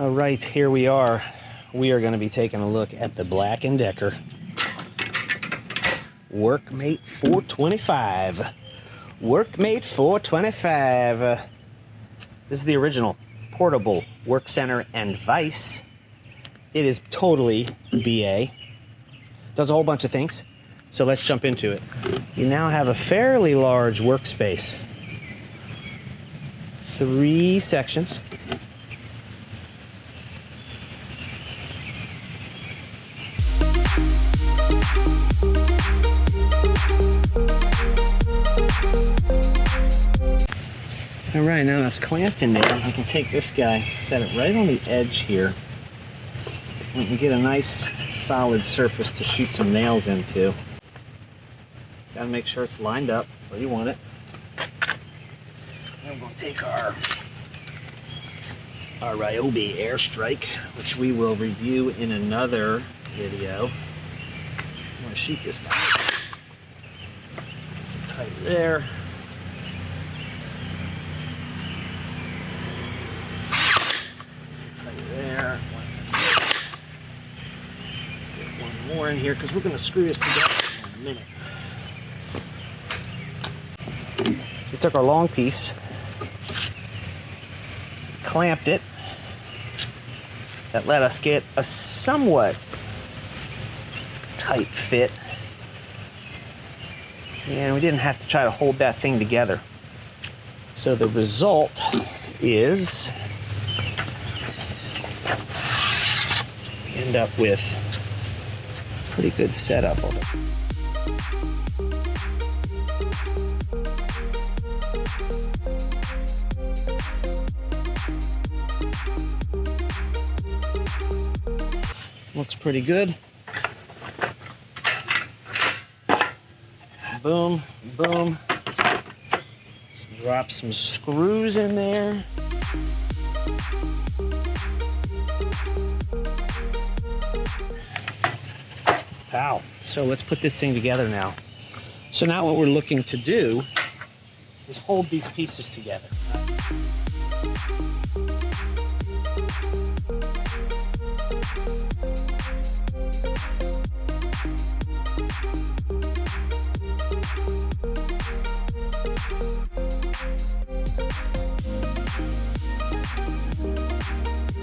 All right, here we are. We are going to be taking a look at the Black & Decker WORKMATE 425. WORKMATE 425. This is the original portable work center and vise. It is totally BA. Does a whole bunch of things. So let's jump into it. You now have a fairly large workspace. 3 sections. All right, now that's clamped in there. I can take this guy, set it right on the edge here. We can get a nice solid surface to shoot some nails into. Just gotta make sure it's lined up where you want it. And we're gonna take our Ryobi airstrike, which we will review in another video. I'm gonna shoot this guy. Just tight there. There. Get one more in here because we're going to screw this together in a minute. So we took our long piece, clamped it. That let us get a somewhat tight fit. And we didn't have to try to hold that thing together. So the result is end up with a pretty good setup of it. Looks pretty good. Boom, boom. Drop some screws in there. Wow. So let's put this thing together now. So now what we're looking to do is hold these pieces together.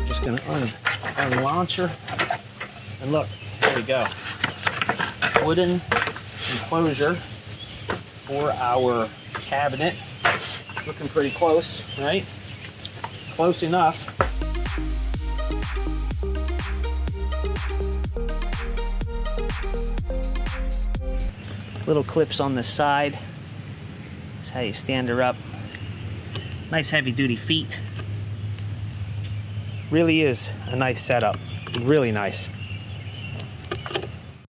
Just gonna unlaunch her, and look, there we go. Wooden enclosure for our cabinet. It's looking pretty close, right? Close enough. Little clips on the side. That's how you stand her up. Nice heavy duty feet. Really is a nice setup. Really nice.